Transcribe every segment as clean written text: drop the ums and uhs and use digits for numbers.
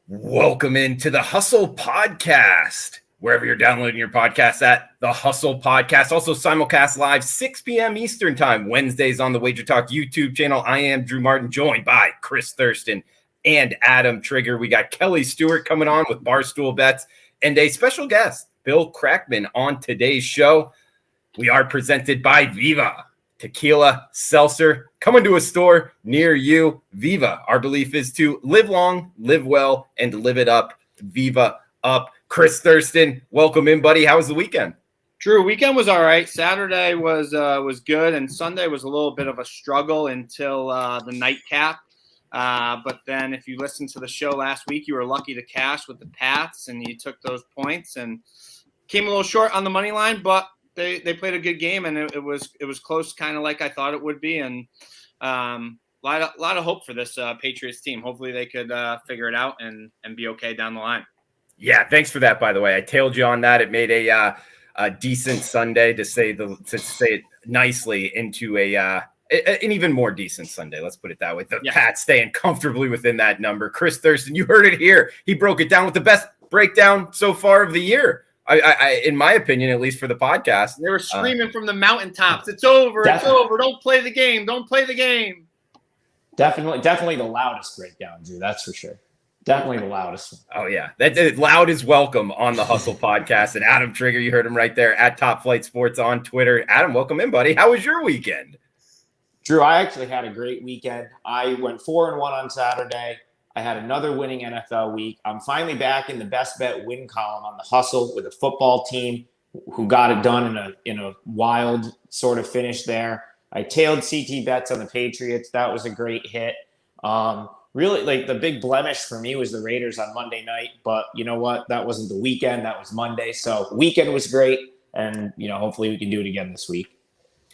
Welcome into the Hustle Podcast. Wherever you're downloading your podcast at, the Hustle Podcast. Also simulcast live 6 p.m. Eastern Time, Wednesdays on the WagerTalk YouTube channel. I am Drew Martin, joined by Chris Thurston and Adam Trigger. We got Kelly Stewart coming on with Barstool Bets and a special guest, Bill Krackman, on today's show. We are presented by Viva Tequila Seltzer, coming to a store near you. Viva, our belief is to live long, live well, and live it up. Viva up. Chris Thurston, welcome in, buddy. How was the weekend? Drew, weekend was all right. Saturday was good, and Sunday was a little bit of a struggle until the nightcap. But then if you listened to the show last week, you were lucky to cash with the Pats, and you took those points and came a little short on the money line, but they played a good game, and it was close, kind of like I thought it would be, and a lot of hope for this Patriots team. Hopefully they could figure it out and be okay down the line. Yeah, thanks for that, by the way. I tailed you on that. It made a decent Sunday, to say it nicely, into an even more decent Sunday. Let's put it that way. The Pats staying comfortably within that number. Chris Thurston, you heard it here. He broke it down with the best breakdown so far of the year. I in my opinion, at least for the podcast. They were screaming from the mountaintops, "It's over! Definitely. It's over! Don't play the game! Don't play the game!" Definitely the loudest breakdown, Drew. That's for sure. Definitely the loudest one. Oh yeah, that loud is welcome on the Hustle Podcast. And Adam Trigger, you heard him right there at Top Flight Sports on Twitter. Adam, welcome in, buddy. How was your weekend? Drew, I actually had a great weekend. I went 4-1 on Saturday. I had another winning NFL week. I'm finally back in the best bet win column on the Hustle with a football team who got it done in a wild sort of finish there. I tailed CT bets on the Patriots. That was a great hit. Really, like, the big blemish for me was the Raiders on Monday night. But you know what? That wasn't the weekend. That was Monday. So weekend was great. And, hopefully we can do it again this week.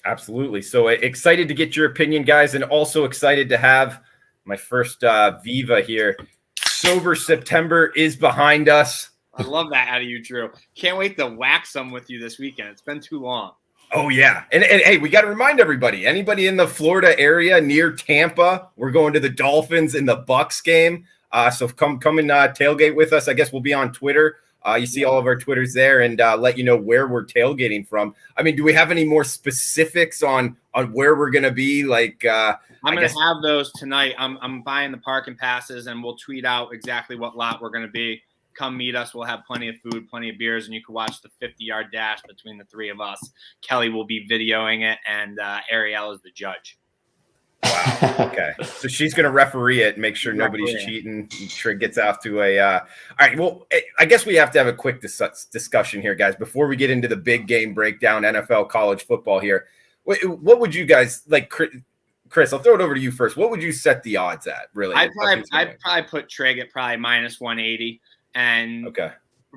Absolutely. So excited to get your opinion, guys, and also excited to have my first Viva here. Sober September is behind us. I love that out of you, Drew. Can't wait to whack some with you this weekend. It's been too long. Oh, yeah. And hey, we got to remind everybody, anybody in the Florida area near Tampa, we're going to the Dolphins in the Bucks game. So come and tailgate with us. I guess we'll be on Twitter. You see all of our Twitters there, and let you know where we're tailgating from. I mean, do we have any more specifics on where we're going to be? Like, I'm going to have those tonight. I'm buying the parking passes, and we'll tweet out exactly what lot we're going to be. Come meet us. We'll have plenty of food, plenty of beers, and you can watch the 50-yard dash between the three of us. Kelly will be videoing it, and Ariel is the judge. Wow. Okay. So she's going to referee it, make sure nobody's cheating. Trig gets off to a all right. Well, I guess we have to have a quick discussion here, guys, before we get into the big game breakdown, NFL, college football here. What would you guys like, Chris? I'll throw it over to you first. What would you set the odds at, really? I'd probably put Trig at probably minus 180, and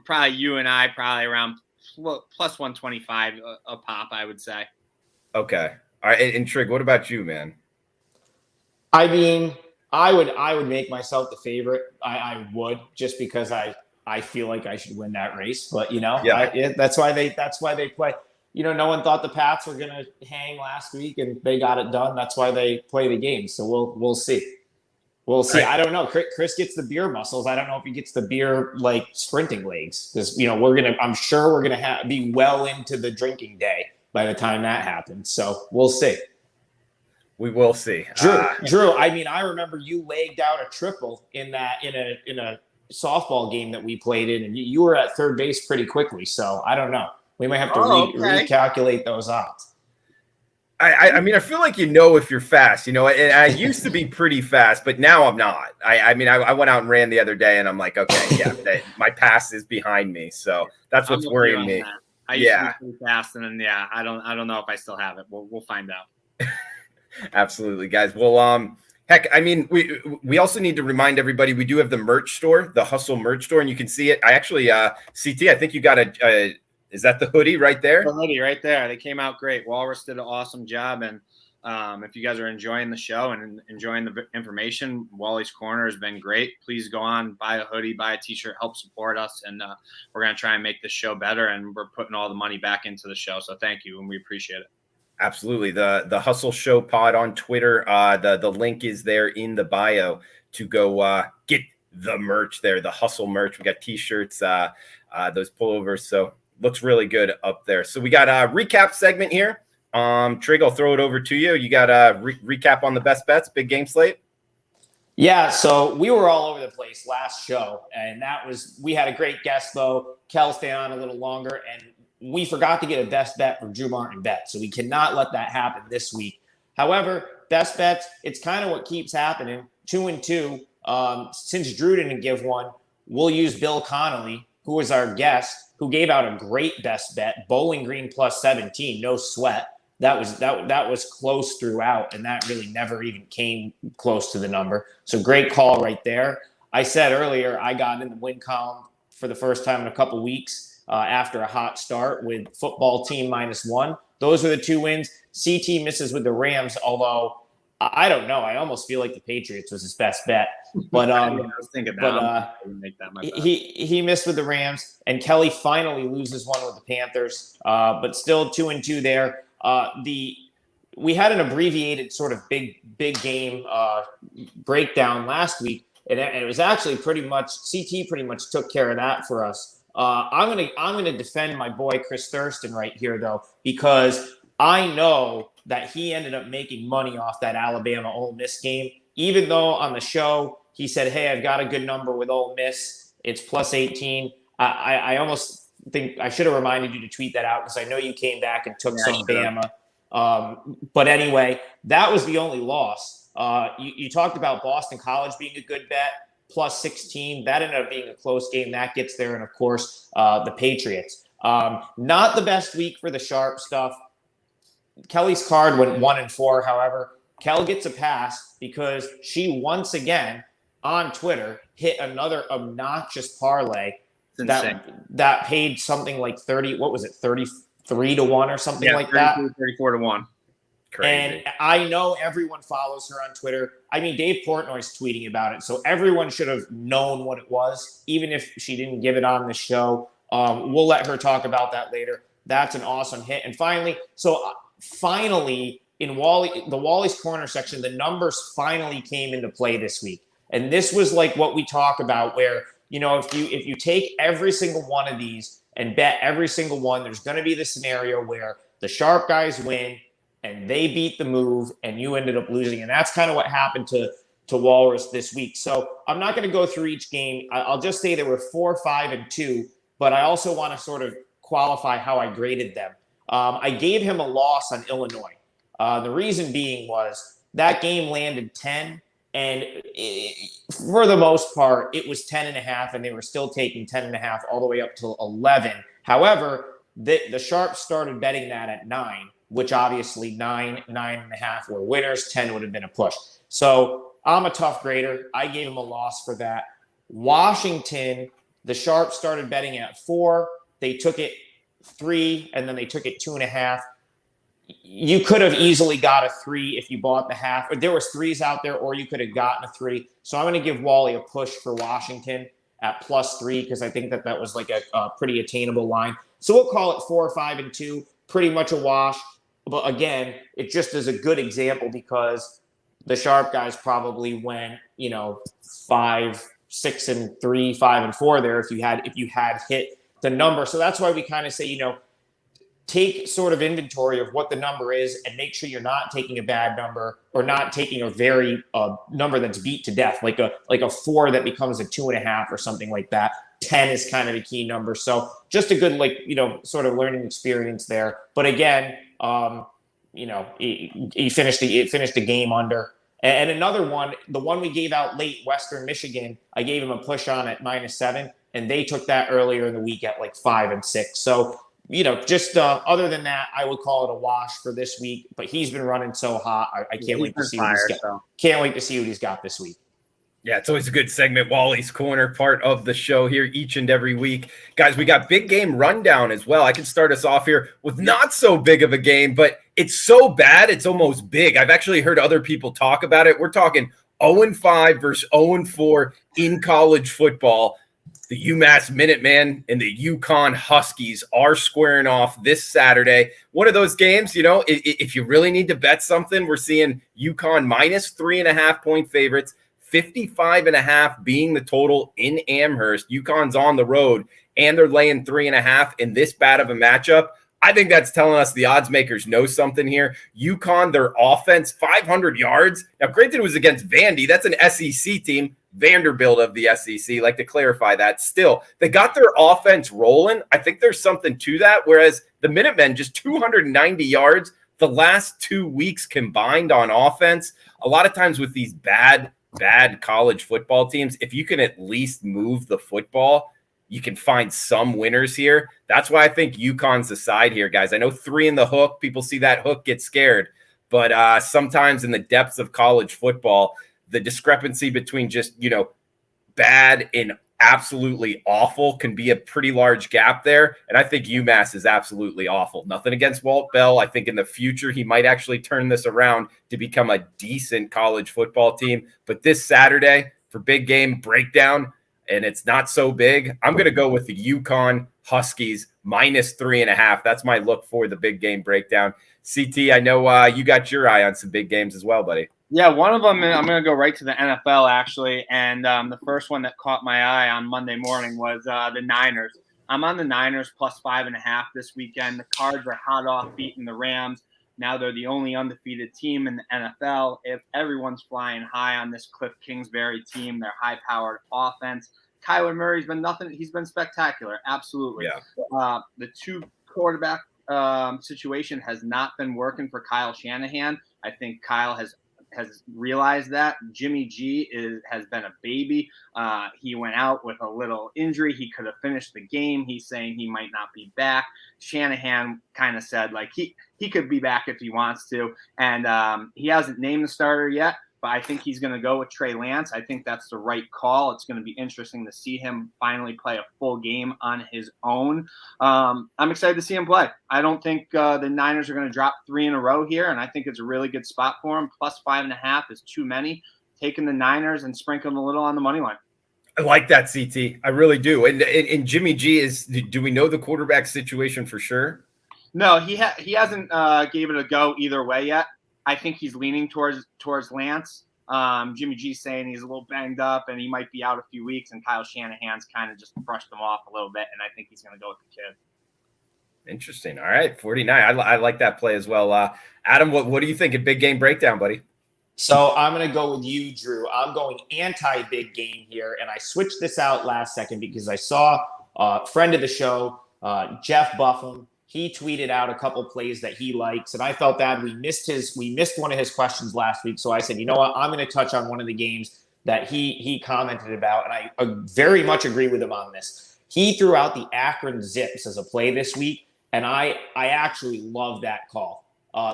probably you and I probably around plus 125 a pop, I would say. Okay. All right. And Trig, what about you, man? I mean, I would make myself the favorite. I would, just because I feel like I should win that race. But that's why they play. No one thought the Pats were gonna hang last week, and they got it done. That's why they play the game. So we'll see. We'll see. Right. I don't know. Chris gets the beer muscles. I don't know if he gets the beer like sprinting legs. Because I'm sure we're gonna be well into the drinking day by the time that happens. So we'll see. We will see. Drew, I mean, I remember you legged out a triple in a softball game that we played in, and you were at third base pretty quickly. So I don't know. We might have to recalculate those odds. I mean, I feel like if you're fast. And I used to be pretty fast, but now I'm not. I mean, I went out and ran the other day, and I'm like, okay, yeah, my pass is behind me. So that's what's worrying me. I used to be pretty fast, and then I don't know if I still have it. We'll find out. Absolutely, guys. Well, heck, I mean, we also need to remind everybody we do have the merch store, the Hustle merch store, and you can see it. I actually, CT, I think you got is that the hoodie right there? The hoodie right there. They came out great. Walrus did an awesome job, and if you guys are enjoying the show and enjoying the information, Wally's Corner has been great. Please go on, buy a hoodie, buy a T-shirt, help support us, and we're going to try and make this show better, and we're putting all the money back into the show. So thank you, and we appreciate it. Absolutely. The Hustle Show Pod on Twitter. The link is there in the bio to go get the merch there, the Hustle merch. We got t-shirts, those pullovers. So looks really good up there. So we got a recap segment here. Trig, I'll throw it over to you. You got a recap on the best bets, big game slate? Yeah, so we were all over the place last show, and we had a great guest, though. Kel stayed on a little longer, and we forgot to get a best bet from Drew Martin bet, so we cannot let that happen this week. However, best bets, it's kind of what keeps happening. 2-2. Since Drew didn't give one, we'll use Bill Connolly, who was our guest, who gave out a great best bet, Bowling Green plus 17, no sweat. That was close throughout, and that really never even came close to the number. So great call right there. I said earlier I got in the win column for the first time in a couple weeks after a hot start with football team -1. Those are the 2 wins. CT misses with the Rams, although I don't know. I almost feel like the Patriots was his best bet. But I was thinking that. Make that my bet. He missed with the Rams, and Kelly finally loses one with the Panthers. But still 2-2 there. We had an abbreviated sort of big game breakdown last week, and it was actually pretty much CT pretty much took care of that for us. I'm gonna defend my boy Chris Thurston right here though, because I know that he ended up making money off that Alabama Ole Miss game, even though on the show he said, "Hey, I've got a good number with Ole Miss. It's plus 18." I almost think I should have reminded you to tweet that out because I know you came back and took some Bama. But anyway, that was the only loss. You talked about Boston College being a good bet, plus 16. That ended up being a close game. That gets there. And, of course, the Patriots. Not the best week for the sharp stuff. Kelly's card went 1-4, however. Kel gets a pass because she once again on Twitter hit another obnoxious parlay that paid something like 33-1 or something like that. 34-1. Crazy. And I know everyone follows her on Twitter. I mean, Dave Portnoy's tweeting about it, so everyone should have known what it was, even if she didn't give it on the show. We'll let her talk about that later. That's an awesome hit. And finally, in Wally's corner section, the numbers finally came into play this week. And this was like what we talk about where, if you take every single one of these and bet every single one, there's going to be the scenario where the sharp guys win and they beat the move and you ended up losing. And that's kind of what happened to Walrus this week. So I'm not going to go through each game. I'll just say there were 4, 5, and 2, but I also want to sort of qualify how I graded them. I gave him a loss on Illinois. The reason being was that game landed 10, and for the most part, it was 10.5, and they were still taking 10.5 all the way up to 11. However, the Sharps started betting that at 9, which obviously 9, 9.5 were winners. 10 would have been a push. So I'm a tough grader. I gave him a loss for that. Washington, the Sharps started betting at 4. They took it 3, and then they took it 2.5. You could have easily got a 3 if you bought the half. There was 3s out there, or you could have gotten a 3. So I'm going to give Wally a push for Washington at +3 because I think that was like a pretty attainable line. So we'll call it 4, 5, and 2, pretty much a wash. But again, it just is a good example because the sharp guys probably went, 5, 6, and 3, 5, and 4 there if you had hit the number. So that's why we kind of say, take sort of inventory of what the number is and make sure you're not taking a bad number or not taking a very number that's beat to death, like a 4 that becomes a 2.5 or something like that. 10 is kind of a key number. So just a good, sort of learning experience there. But again, he finished the game under. And another one, the one we gave out late, Western Michigan, I gave him a push on at -7, and they took that earlier in the week at 5 and 6. So, just other than that, I would call it a wash for this week. But he's been running so hot, I can't wait to see what he's got. Can't wait to see what he's got this week. Yeah, it's always a good segment, Wally's Corner, part of the show here each and every week. Guys, we got big game rundown as well. I can start us off here with not so big of a game, but it's so bad, it's almost big. I've actually heard other people talk about it. We're talking 0-5 versus 0-4 in college football. The UMass Minutemen and the UConn Huskies are squaring off this Saturday. One of those games, if you really need to bet something, we're seeing UConn -3.5 point favorites, 55.5 being the total in Amherst. UConn's on the road, and they're laying 3.5 in this bad of a matchup. I think that's telling us the odds makers know something here. UConn, their offense, 500 yards. Now, granted, it was against Vandy. That's an SEC team. Vanderbilt of the SEC. Like to clarify that. Still, they got their offense rolling. I think there's something to that. Whereas the Minutemen, just 290 yards the last 2 weeks combined on offense. A lot of times with these bad college football teams, if you can at least move the football, you can find some winners here. That's why I think UConn's the side here, guys. I know 3 in the hook. People see that hook, get scared. But sometimes in the depths of college football, the discrepancy between just, bad and absolutely awful can be a pretty large gap there. And I think UMass is absolutely awful. Nothing against Walt Bell. I think in the future, he might actually turn this around to become a decent college football team. But this Saturday for big game breakdown, and it's not so big, I'm going to go with the UConn Huskies -3.5. That's my look for the big game breakdown. CT, I know you got your eye on some big games as well, buddy. Yeah, one of them, I'm going to go right to the NFL, actually. And the first one that caught my eye on Monday morning was the Niners. I'm on the Niners +5.5 this weekend. The Cards are hot off beating the Rams. Now they're the only undefeated team in the NFL. If everyone's flying high on this Cliff Kingsbury team, their high-powered offense. Kyler Murray's been nothing. He's been spectacular. Absolutely. Yeah. The 2 quarterback situation has not been working for Kyle Shanahan. I think Kyle has realized that. Jimmy G has been a baby. He went out with a little injury. He could have finished the game. He's saying he might not be back. Shanahan kind of said like he could be back if he wants to. And he hasn't named the starter yet, but I think he's going to go with Trey Lance. I think that's the right call. It's going to be interesting to see him finally play a full game on his own. I'm excited to see him play. I don't think the Niners are going to drop 3 in a row here, and I think it's a really good spot for him. +5.5 is too many. Taking the Niners and sprinkling a little on the money line. I like that, CT. I really do. And Jimmy G do we know the quarterback situation for sure? No, he hasn't gave it a go either way yet. I think he's leaning towards Lance. Jimmy G's saying he's a little banged up and he might be out a few weeks, and Kyle Shanahan's kind of just brushed him off a little bit, and I think he's going to go with the kid. Interesting. All right, 49. I like that play as well. Adam, what do you think of big game breakdown, buddy? So I'm going to go with you, Drew. I'm going anti-big game here, and I switched this out last second because I saw a friend of the show, Jeff Buffum. He tweeted out a couple plays that he likes, and I felt bad. We missed one of his questions last week, so I said, you know what? I'm going to touch on one of the games that he commented about, and I very much agree with him on this. He threw out the Akron Zips as a play this week, and I actually love that call.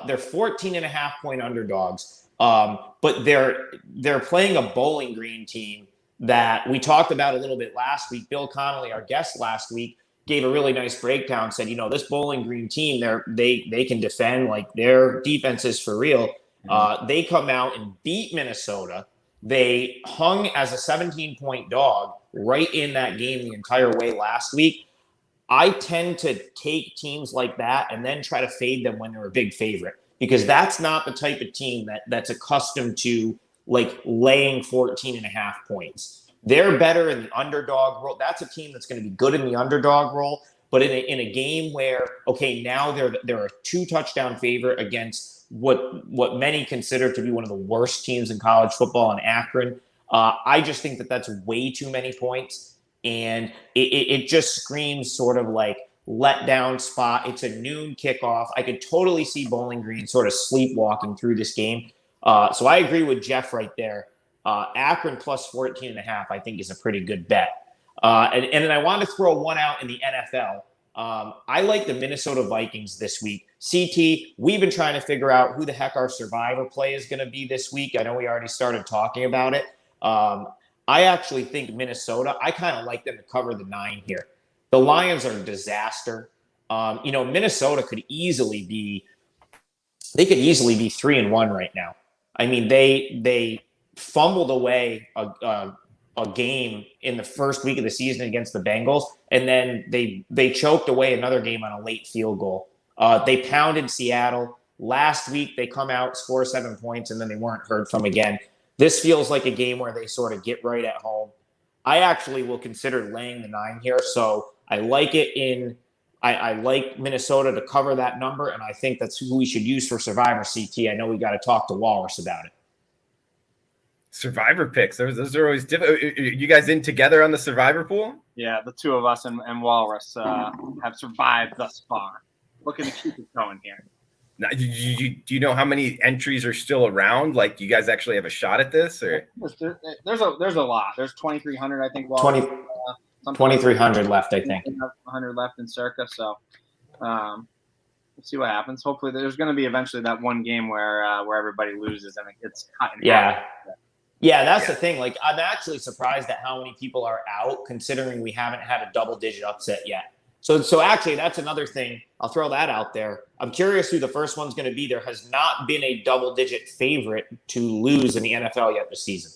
They're 14.5-point underdogs, but they're playing a Bowling Green team that we talked about a little bit last week. Bill Connolly, our guest last week, gave a really nice breakdown, said, this Bowling Green team, they can defend, like their defense is for real. Mm-hmm. They come out and beat Minnesota. They hung as a 17-point dog right in that game the entire way last week. I tend to take teams like that and then try to fade them when they're a big favorite, because that's not the type of team that's accustomed to like laying 14.5 points. They're better in the underdog role. That's a team that's going to be good in the underdog role. But in a game where, okay, now they're a 2-touchdown favorite against what many consider to be one of the worst teams in college football in Akron, I just think that's way too many points. And it just screams sort of like letdown spot. It's a noon kickoff. I could totally see Bowling Green sort of sleepwalking through this game. So I agree with Jeff right there. Akron +14.5, I think, is a pretty good bet. And then I wanted to throw one out in the NFL. I like the Minnesota Vikings this week. CT, we've been trying to figure out who the heck our survivor play is going to be this week. I know we already started talking about it. I actually think Minnesota, I kind of like them to cover the 9 here. The Lions are a disaster. Minnesota could easily be 3-1 right now. I mean, they fumbled away a game in the first week of the season against the Bengals, and then they choked away another game on a late field goal. They pounded Seattle. Last week, they come out, score 7 points, and then they weren't heard from again. This feels like a game where they sort of get right at home. I actually will consider laying the 9 here. So I like it I like Minnesota to cover that number, and I think that's who we should use for Survivor CT. I know we got to talk to Walrus about it. Survivor picks. Those are always difficult. You guys in together on the Survivor pool? Yeah, the two of us and Walrus have survived thus far. Looking to keep it going here. Now, do you know how many entries are still around? Like, do you guys actually have a shot at this? Or there's a lot. There's 2,300, I think. 2,300 left, I think. 100 left in circa. So we'll see what happens. Hopefully, there's going to be eventually that one game where everybody loses and it gets cut in half. Yeah, that's the thing. Like, I'm actually surprised at how many people are out, considering we haven't had a double-digit upset yet. So actually, that's another thing. I'll throw that out there. I'm curious who the first one's going to be. There has not been a double-digit favorite to lose in the NFL yet this season.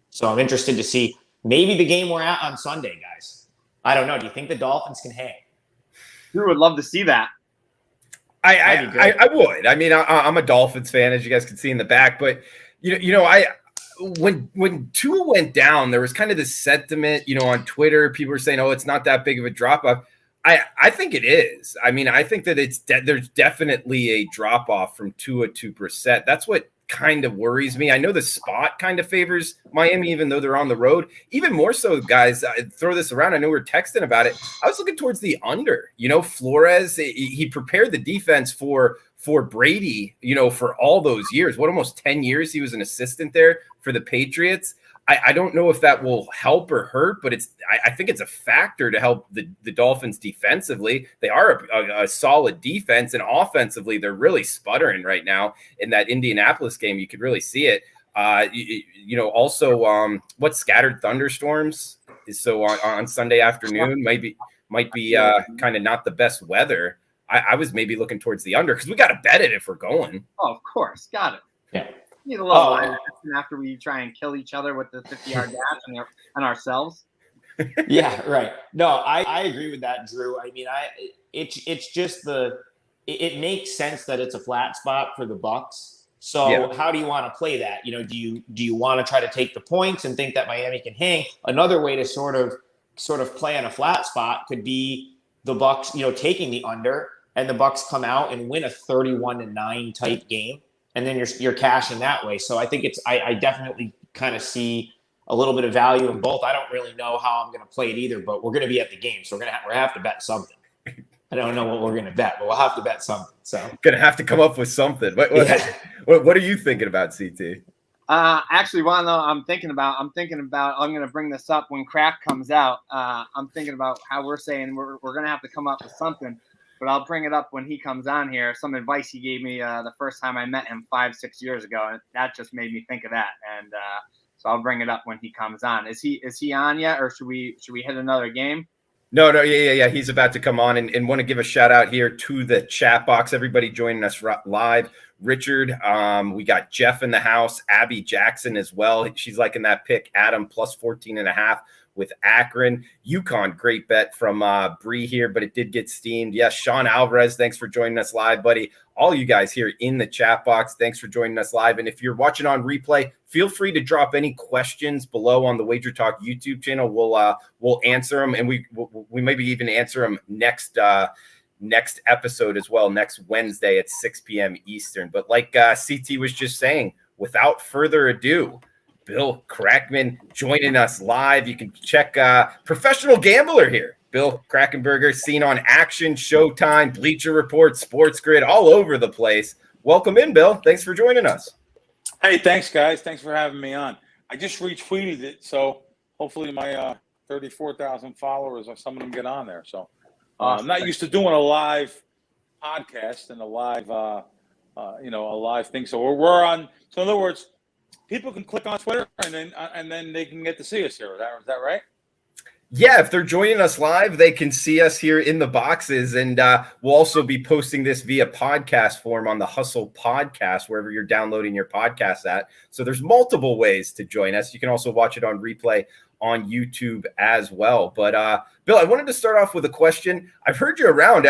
So I'm interested to see maybe the game we're at on Sunday, guys. I don't know. Do you think the Dolphins can hang? We would love to see that. I would. I mean, I'm a Dolphins fan, as you guys can see in the back. But when Tua went down, there was kind of this sentiment, on Twitter. People were saying, "Oh, it's not that big of a drop off." I think it is. I mean, I think that there's definitely a drop off from Tua to Brissett. That's what kind of worries me. I know the spot kind of favors Miami, even though they're on the road. Even more so, guys, I throw this around. I know we're texting about it. I was looking towards the under. Flores, he prepared the defense for Brady, for all those years. Almost 10 years he was an assistant there for the Patriots. I don't know if that will help or hurt, but I think it's a factor to help the Dolphins defensively. They are a solid defense, and offensively, they're really sputtering right now. In that Indianapolis game, you could really see it. Also, what scattered thunderstorms? So on Sunday afternoon might be kind of not the best weather. I was maybe looking towards the under because we got to bet it if we're going. Oh, of course, got it. Yeah. Need a little line after we try and kill each other with the 50-yard dash and ourselves. Yeah, right. No, I agree with that, Drew. I mean, it's just it makes sense that it's a flat spot for the Bucs. So How do you want to play that? Do you want to try to take the points and think that Miami can hang? Another way to sort of play on a flat spot could be the Bucs, taking the under, and the Bucs come out and win a 31-9 type game. And then you're cashing that way. So I think I definitely kind of see a little bit of value in both. I don't really know how I'm going to play it either, but we're going to be at the game. So we're going to have to bet something. I don't know what we're going to bet, but we'll have to bet something. So going to have to come up with something. What are you thinking about, CT? Actually, I'm thinking about, I'm going to bring this up when Krack comes out. I'm thinking about how we're saying we're going to have to come up with something. But I'll bring it up when he comes on here. Some advice he gave me the first time I met him 5-6 years ago, and that just made me think of that. And so I'll bring it up when he comes on. Is he on yet, or should we hit another game? No, yeah. He's about to come on, and want to give a shout out here to the chat box. Everybody joining us live. Richard, we got Jeff in the house. Abby Jackson as well. She's liking that pick. Adam plus 14.5. with Akron. UConn, great bet from Bree here, but it did get steamed. Yes, Sean Alvarez, thanks for joining us live, buddy. All you guys here in the chat box, thanks for joining us live. And if you're watching on replay, feel free to drop any questions below on the WagerTalk YouTube channel. We'll answer them, and we maybe even answer them next episode as well, next Wednesday at 6 p.m. Eastern. But like CT was just saying, without further ado, Bill Krackman joining us live. You can check Professional Gambler here. Bill Krackenberger, seen on Action, Showtime, Bleacher Report, Sports Grid, all over the place. Welcome in, Bill. Thanks for joining us. Hey, thanks, guys. Thanks for having me on. I just retweeted it, so hopefully my 34,000 followers or some of them get on there. So I'm not used to doing a live podcast and a live thing. So we're on. So in other words, people can click on Twitter and then they can get to see us here. Is that right? Yeah, if they're joining us live, they can see us here in the boxes, and we'll also be posting this via podcast form on the Hustle Podcast, wherever you're downloading your podcast at. So there's multiple ways to join us. You can also watch it on replay on YouTube as well. But Bill, I wanted to start off with a question. I've heard you around,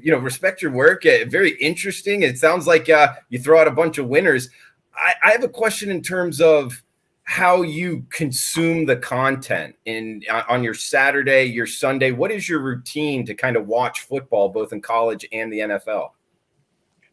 respect your work. Very interesting. It sounds like you throw out a bunch of winners. I have a question in terms of, how you consume the content on your Saturday, your Sunday. What is your routine to kind of watch football, both in college and the NFL?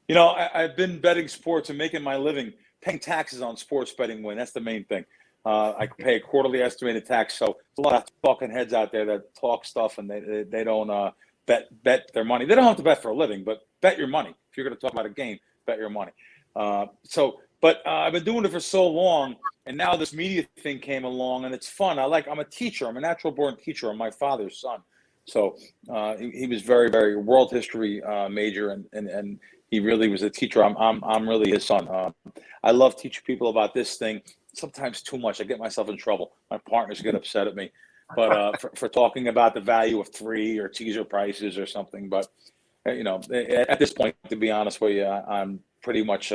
You know, I've been betting sports and making my living paying taxes on sports betting win. That's the main thing. I pay a quarterly estimated tax. So there's a lot of talking heads out there that talk stuff and they don't bet their money. They don't have to bet for a living, but bet your money. If you're going to talk about a game, bet your money. But I've been doing it for so long, and now this media thing came along, and it's fun. I'm a teacher. I'm a natural born teacher. I'm my father's son. So he was very, very world history major, and he really was a teacher. I'm really his son. I love teaching people about this thing. Sometimes too much. I get myself in trouble. My partners get upset at me, but for talking about the value of 3 or teaser prices or something. But you know, at this point, to be honest with you, I'm pretty much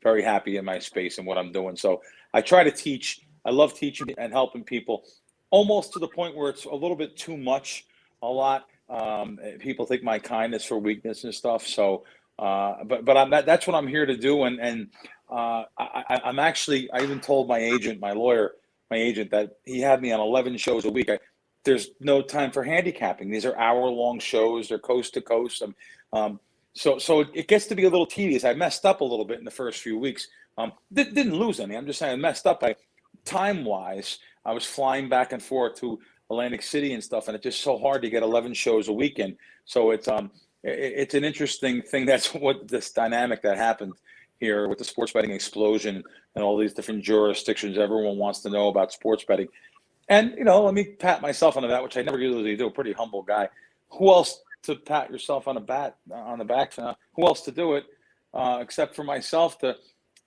very happy in my space and what I'm doing. So I try to teach. I love teaching and helping people, almost to the point where it's a little bit too much. A lot. People think my kindness for weakness and stuff. So, but that's what I'm here to do. And I'm actually, I even told my agent, my agent, that he had me on 11 shows a week. There's no time for handicapping. These are hour-long shows. They're coast to coast. So it gets to be a little tedious. I messed up a little bit in the first few weeks. Didn't lose any. I'm just saying I messed up. Time-wise, I was flying back and forth to Atlantic City and stuff, and it's just so hard to get 11 shows a weekend. So it's an interesting thing. That's what this dynamic that happened here with the sports betting explosion and all these different jurisdictions. Everyone wants to know about sports betting. And, you know, let me pat myself on the back, which I never usually do. Pretty humble guy. Who else to pat yourself on the back? Who else to do it except for myself to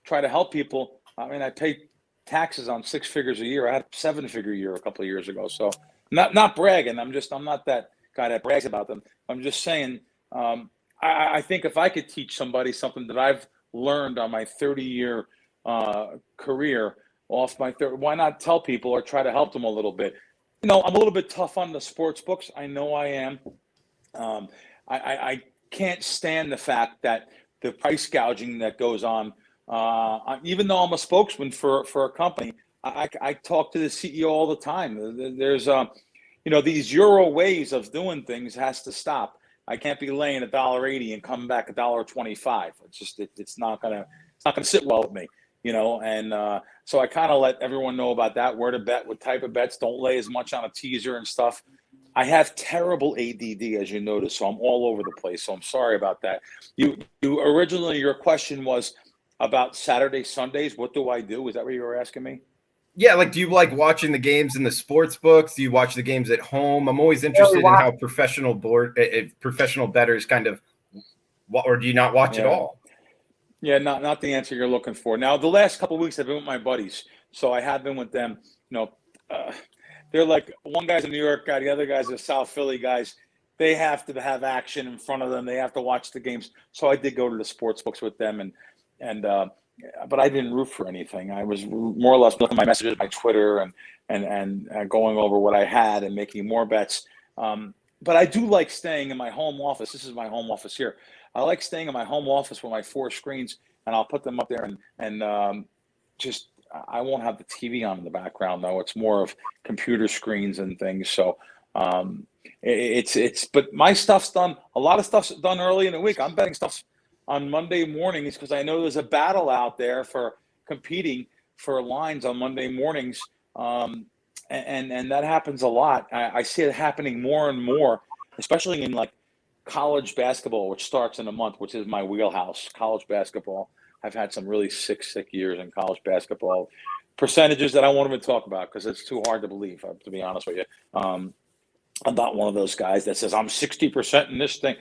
try to help people? I mean, I pay taxes on 6 figures a year. I had a 7-figure year a couple of years ago. So not bragging. I'm not that guy that brags about them. I'm just saying, I think if I could teach somebody something that I've learned on my 30-year career off my third, why not tell people or try to help them a little bit? You know, I'm a little bit tough on the sports books. I know I am. I can't stand the fact that the price gouging that goes on, even though I'm a spokesman for a company, I talk to the CEO all the time. There's, you know, these Euro ways of doing things has to stop. I can't be laying $1.80 and coming back $1.25. It's just, it's not gonna sit well with me, you know. And so I kind of let everyone know about that, where to bet, what type of bets. Don't lay as much on a teaser and stuff. I have terrible ADD, as you notice, so I'm all over the place. So I'm sorry about that. You originally, your question was about Saturday, Sundays. What do I do? Is that what you were asking me? Yeah, like, do you like watching the games in the sports books? Do you watch the games at home? I'm always interested in how professional bettors kind of, or do you not watch at all? Yeah, not the answer you're looking for. Now, the last couple of weeks I've been with my buddies, so I have been with them. You know, they're like, one guy's a New York guy, the other guy's a South Philly guys. They have to have action in front of them. They have to watch the games. So I did go to the sports books with them, but I didn't root for anything. I was more or less looking at my messages, my Twitter, and going over what I had and making more bets. But I do like staying in my home office. This is my home office here. I like staying in my home office with my 4 screens, and I'll put them up there and just, I won't have the TV on in the background though. It's more of computer screens and things. So but my stuff's done. A lot of stuff's done early in the week. I'm betting stuff on Monday mornings because I know there's a battle out there for competing for lines on Monday mornings. And that happens a lot. I see it happening more and more, especially in like college basketball, which starts in a month, which is my wheelhouse. College basketball. I've had some really sick years in college basketball. Percentages that I won't even talk about because it's too hard to believe, to be honest with you. I'm not one of those guys that says I'm 60% in this thing.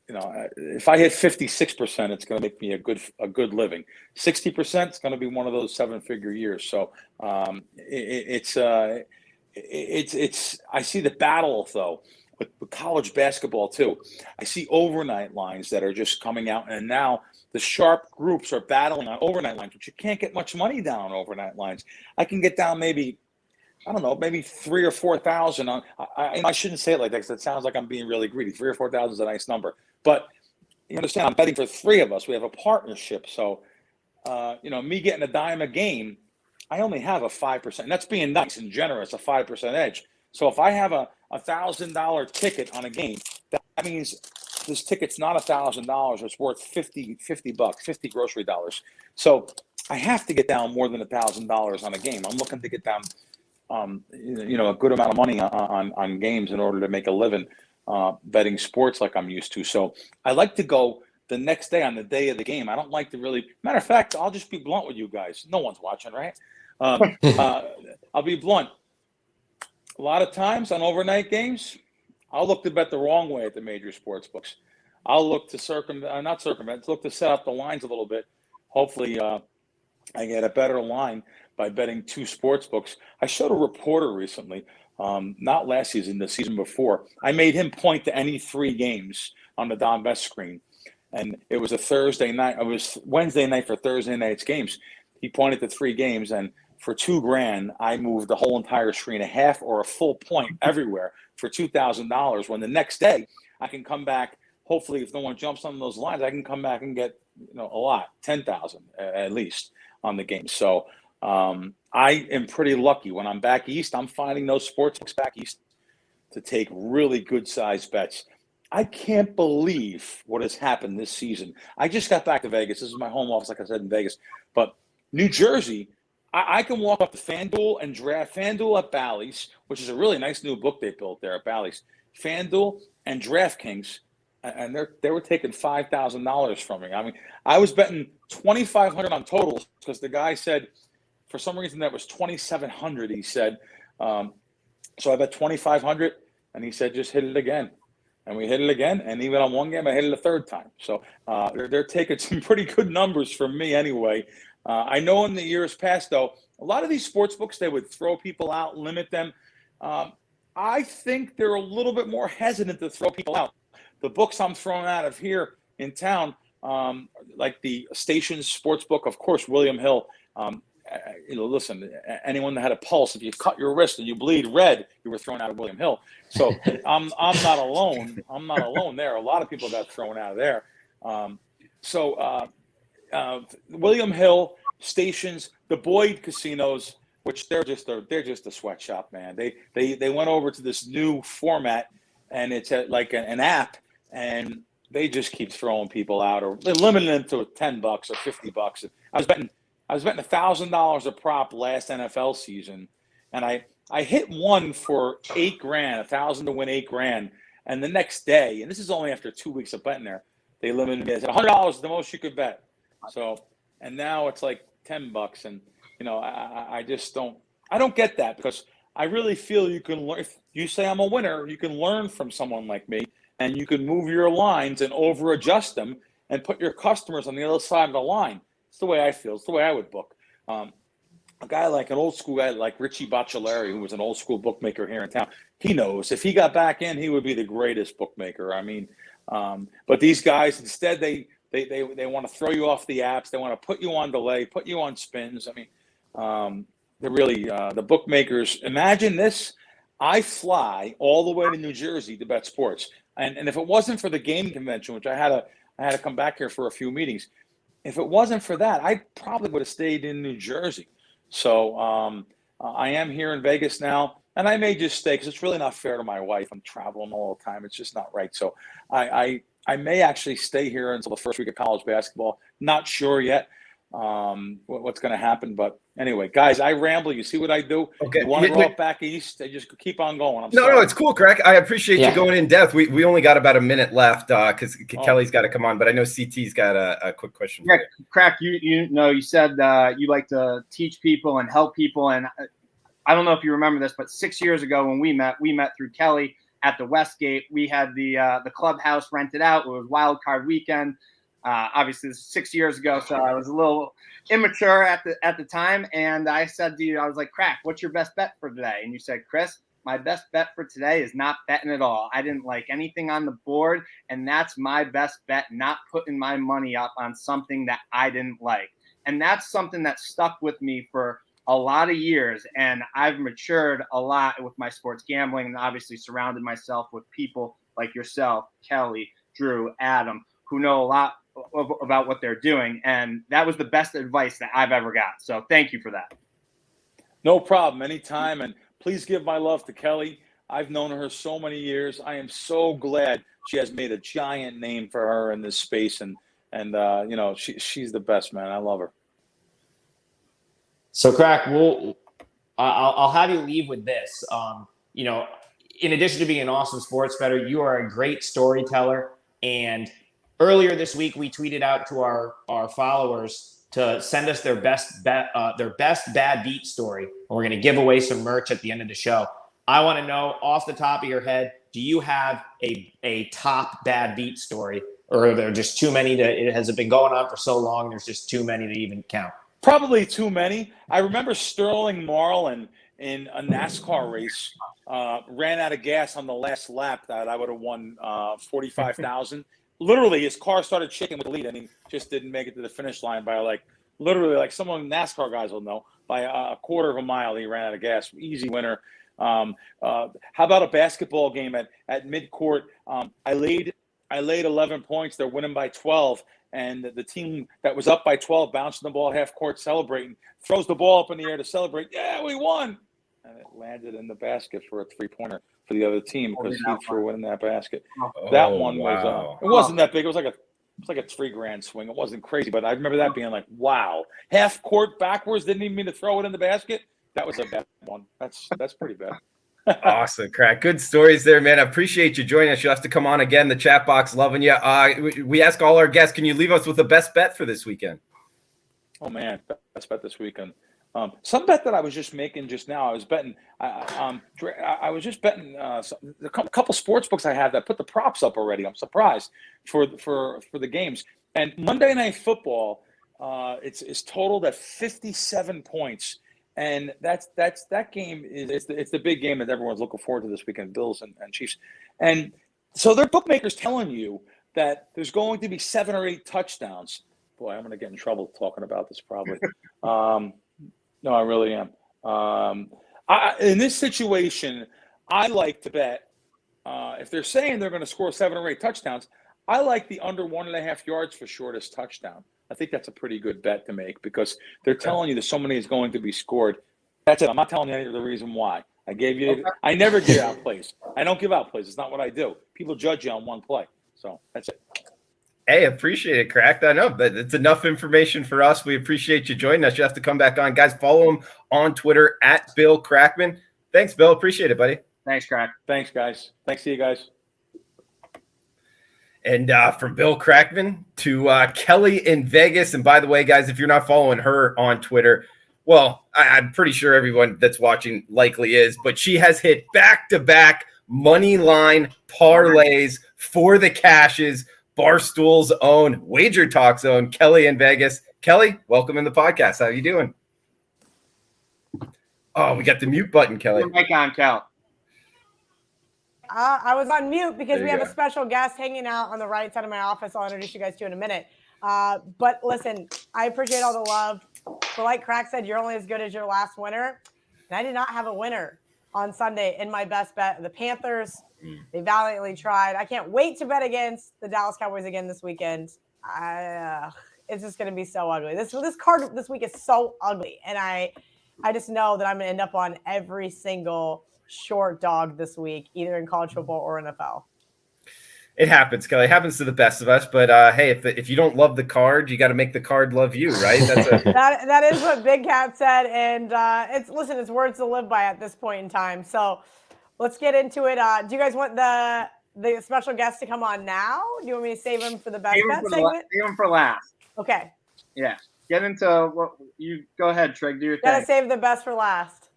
You know, if I hit 56%, it's going to make me a good living. 60%, it's going to be one of those 7-figure years. So it's I see the battle though with college basketball too. I see overnight lines that are just coming out, and now the sharp groups are battling on overnight lines, but you can't get much money down on overnight lines. I can get down maybe, I don't know, maybe 3,000 or 4,000 on. I shouldn't say it like that because it sounds like I'm being really greedy. 3,000 or 4,000 is a nice number, but you understand, I'm betting for 3 of us. We have a partnership, so you know, me getting a dime a game, I only have a 5%. That's being nice and generous, a 5% edge. So if I have a $1,000 ticket on a game, that means this ticket's not $1,000. It's worth $50 bucks, 50 grocery dollars. So I have to get down more than $1,000 on a game. I'm looking to get down, a good amount of money on games in order to make a living betting sports like I'm used to. So I like to go the next day on the day of the game. I don't like to really. Matter of fact, I'll just be blunt with you guys. No one's watching, right? I'll be blunt. A lot of times on overnight games, I'll look to bet the wrong way at the major sports books. I'll look to look to set up the lines a little bit. Hopefully, I get a better line by betting 2 sports books. I showed a reporter recently, not last season, the season before. I made him point to any 3 games on the Don Best screen. And it was a Thursday night. It was Wednesday night for Thursday night's games. He pointed to 3 games, and for $2,000, I moved the whole entire screen, a half or a full point everywhere for $2,000. When the next day I can come back, hopefully, if no one jumps on those lines, I can come back and get a lot, 10,000 at least on the game. So I am pretty lucky. When I'm back east, I'm finding those sports books back east to take really good sized bets. I can't believe what has happened this season. I just got back to Vegas. This is my home office, like I said, in Vegas. But New Jersey, I can walk up to FanDuel and draft FanDuel at Bally's, which is a really nice new book they built there at Bally's. FanDuel and DraftKings, and they were taking $5,000 from me. I mean, I was betting $2,500 on totals because the guy said, for some reason, that was $2,700. He said, so I bet $2,500, and he said, just hit it again. And we hit it again, and even on one game, I hit it a 3rd time. So they're taking some pretty good numbers from me anyway. I know in the years past, though, a lot of these sports books, they would throw people out, limit them. I think they're a little bit more hesitant to throw people out. The books I'm throwing out of here in town, like the Stations sports book, of course, William Hill. Listen, anyone that had a pulse, if you cut your wrist and you bleed red, you were thrown out of William Hill. So I'm not alone. I'm not alone there. A lot of people got thrown out of there. William Hill, Stations, the Boyd casinos, which they're just a sweatshop, man. They went over to this new format, and it's like an app, and they just keep throwing people out, or they're limiting them to $10 or $50. I was betting $1,000 a prop last NFL season, and I hit one for $8,000, $1,000 to win $8,000, and the next day, and this is only after 2 weeks of betting there, they limited me. They said $100 is the most you could bet. So, and now it's like $10, and I just don't get that, because I really feel you can learn. If you say I'm a winner, you can learn from someone like me, and you can move your lines and over adjust them and put your customers on the other side of the line. It's the way I feel. It's the way I would book. A guy like an old school guy like Richie Bocciolari, who was an old school bookmaker here in town, he knows if he got back in, he would be the greatest bookmaker. I mean, but these guys, instead, they want to throw you off the apps. They want to put you on delay, put you on spins. I mean, they're really the bookmakers. Imagine this. I fly all the way to New Jersey to bet sports. And if it wasn't for the gaming convention, which I had to come back here for a few meetings, if it wasn't for that, I probably would have stayed in New Jersey. So I am here in Vegas now, and I may just stay because it's really not fair to my wife. I'm traveling all the time. It's just not right. So I may actually stay here until the first week of college basketball. Not sure yet what's going to happen. But anyway, guys, I ramble. You see what I do? Okay. You want to go up back east? I just keep on going. No, it's cool, Krack. I appreciate you going in depth. We only got about a minute left because Kelly's got to come on. But I know CT's got a quick question. Yeah, Krack, you said you like to teach people and help people. And I don't know if you remember this, but 6 years ago when we met through Kelly at the Westgate. We had the clubhouse rented out. It was wild card weekend. Obviously, this was 6 years ago, so I was a little immature at the time. And I said to you, I was like, Krack, what's your best bet for today? And you said, Chris, my best bet for today is not betting at all. I didn't like anything on the board, and that's my best bet, not putting my money up on something that I didn't like. And that's something that stuck with me for a lot of years. And I've matured a lot with my sports gambling, and obviously surrounded myself with people like yourself, Kelly, Drew, Adam, who know a lot about what they're doing. And that was the best advice that I've ever got. So thank you for that. No problem. Anytime. And please give my love to Kelly. I've known her so many years. I am so glad she has made a giant name for her in this space. And she's the best, man. I love her. So, Krack, I'll have you leave with this. In addition to being an awesome sports bettor, you are a great storyteller. And earlier this week, we tweeted out to our followers to send us their best bad beat story. And we're going to give away some merch at the end of the show. I want to know, off the top of your head, do you have a top bad beat story? Or are there just too many it has been going on for so long, there's just too many to even count? Probably too many. I remember Sterling Marlin in a NASCAR race ran out of gas on the last lap that I would have won $45,000. Literally, his car started shaking with the lead, and he just didn't make it to the finish line by like someone NASCAR guys will know, by a quarter of a mile. He ran out of gas. Easy winner. How about a basketball game at midcourt? I laid 11 points. They're winning by 12. And the team that was up by 12, bouncing the ball at half court, celebrating, throws the ball up in the air to celebrate. Yeah, we won. And it landed in the basket for a 3-pointer for the other team because he threw it in that basket. That one was it wasn't that big. It was like a $3,000 swing. It wasn't crazy, but I remember that being like, wow. Half court backwards, didn't even mean to throw it in the basket. That was a bad one. That's pretty bad. Awesome, Krack. Good stories there, man. I appreciate you joining us. You'll have to come on again. The chat box loving you. We ask all our guests, can you leave us with the best bet for this weekend? Oh, man, best bet this weekend. Some bet that I was just making just now. I was betting. I was just betting a couple sports books I have that put the props up already. I'm surprised for the games. And Monday Night Football, it's totaled at 57 points. And that game it's the big game that everyone's looking forward to this weekend, Bills and Chiefs. And so their bookmakers telling you that there's going to be 7 or 8 touchdowns. Boy, I'm going to get in trouble talking about this probably. No, I really am. In this situation, I like to bet if they're saying they're going to score 7 or 8 touchdowns, I like the under 1.5 yards for shortest touchdown. I think that's a pretty good bet to make because they're telling you that so many is going to be scored. That's it. I'm not telling you any of the reason why. I never give out plays. I don't give out plays. It's not what I do. People judge you on one play. So that's it. Hey, appreciate it, Krack. I know that it's enough information for us. We appreciate you joining us. You have to come back on. Guys, follow him on Twitter at Bill Krackman. Thanks, Bill. Appreciate it, buddy. Thanks, Krack. Thanks, guys. Thanks to you guys. And from Bill Krackman to Kelly in Vegas. And by the way, guys, if you're not following her on Twitter, well, I'm pretty sure everyone that's watching likely is, but she has hit back-to-back money line parlays for the cashes. Barstool's own, WagerTalk's own, Kelly in Vegas. Kelly, welcome in the podcast. How you doing? Oh, we got the mute button, Kelly. Mic on, Cal. I was on mute because we have a special guest hanging out on the right side of my office. I'll introduce you guys to in a minute. But listen, I appreciate all the love. But like Krack said, you're only as good as your last winner. And I did not have a winner on Sunday in my best bet. The Panthers, they valiantly tried. I can't wait to bet against the Dallas Cowboys again this weekend. It's just going to be so ugly. This card this week is so ugly. And I just know that I'm going to end up on every single short dog this week, either in college football or NFL. It happens, Kelly. It happens to the best of us. But hey, if you don't love the card, you got to make the card love you, right? That is what Big Cat said, and it's words to live by at this point in time. So let's get into it. Do you guys want the special guest to come on now? Do you want me to save him for the best bet segment? Save him for last. Okay. Yeah. Get into what you go ahead, Trig. Do your thing. Gotta save the best for last.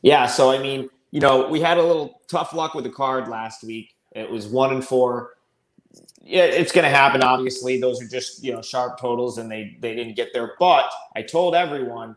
Yeah, so I mean, we had a little tough luck with the card last week. It was 1-4. Yeah, it's going to happen. Obviously, those are just sharp totals, and they didn't get there. But I told everyone,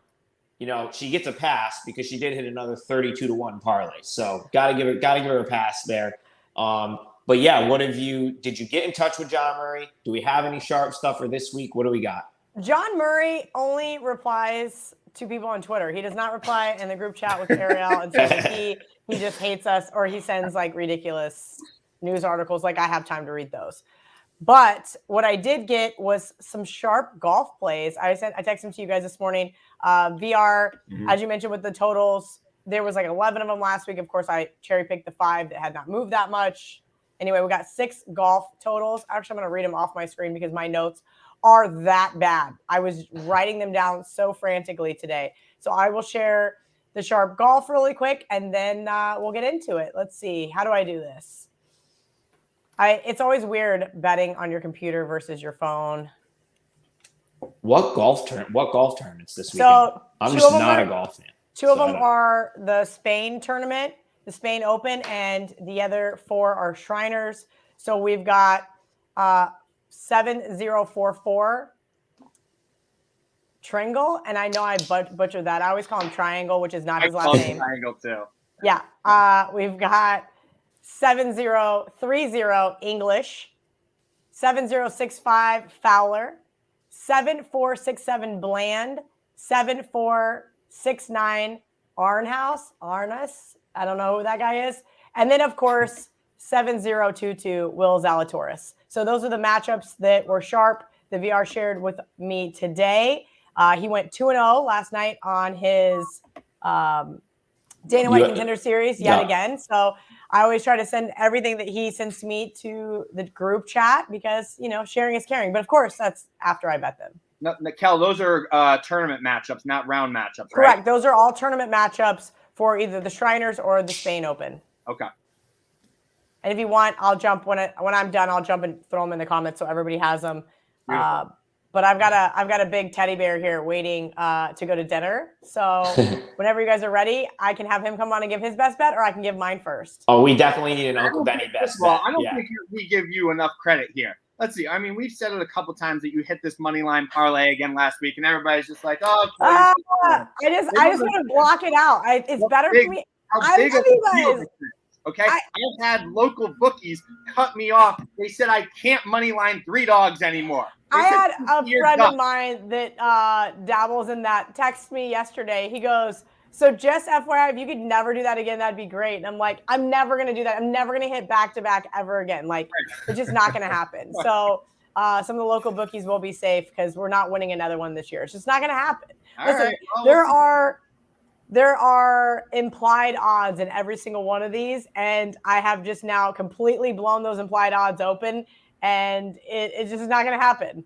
she gets a pass because she did hit another 32-1 parlay. So gotta give her a pass there. But yeah, did you get in touch with John Murray? Do we have any sharp stuff for this week? What do we got? John Murray only replies to people on Twitter. He does not reply in the group chat with Ariel and CFB. He just hates us, or he sends like ridiculous news articles. Like I have time to read those. But what I did get was some sharp golf plays. I texted them to you guys this morning. VR, as you mentioned with the totals, there was like 11 of them last week. Of course, I cherry picked the 5 that had not moved that much. Anyway, we got 6 golf totals. Actually, I'm going to read them off my screen because my notes are that bad. I was writing them down so frantically today. So I will share the sharp golf really quick, and then we'll get into it. Let's see. How do I do this? It's always weird betting on your computer versus your phone. What golf tournaments this weekend? So I'm just not a golf fan. Two of them are the Spain tournament, the Spain Open, and the other 4 are Shriners. So we've got 7044 Tringle, and I know I butchered that. I always call him Triangle, which is not his last name. Triangle too. Yeah. We've got 7030 English, 7065 Fowler, 7467 Bland, 7469 Arnas. I don't know who that guy is. And then, of course, 7022 Will Zalatoris. So those are the matchups that were sharp that VR shared with me today. He went 2-0 last night on his Dana White Contender Series yet again. So I always try to send everything that he sends to me to the group chat because, sharing is caring. But, of course, that's after I bet them. No, Kel, those are tournament matchups, not round matchups, right? Correct. Those are all tournament matchups for either the Shriners or the Spain Open. Okay. And if you want, I'll jump when I'm done. I'll jump and throw them in the comments so everybody has them. But I've got a big teddy bear here waiting to go to dinner. So whenever you guys are ready, I can have him come on and give his best bet, or I can give mine first. Oh, we definitely need an Uncle Benny best bet. I don't think we give you enough credit here. Let's see. I mean, we've said it a couple times that you hit this money line parlay again last week, and everybody's just like, "Oh, I just want to block it out. It's better for me. How big of a deal? Okay, I've had local bookies cut me off. They said I can't money line 3 dogs anymore. I had a friend of mine that dabbles in that text me yesterday. He goes, "So just FYI, if you could never do that again, that'd be great." And I'm like, I'm never going to do that. I'm never going to hit back-to-back ever again. Like, it's just not going to happen. So some of the local bookies will be safe because we're not winning another one this year. It's just not going to happen. Listen, there are implied odds in every single one of these, and I have just now completely blown those implied odds open, and it's just not going to happen.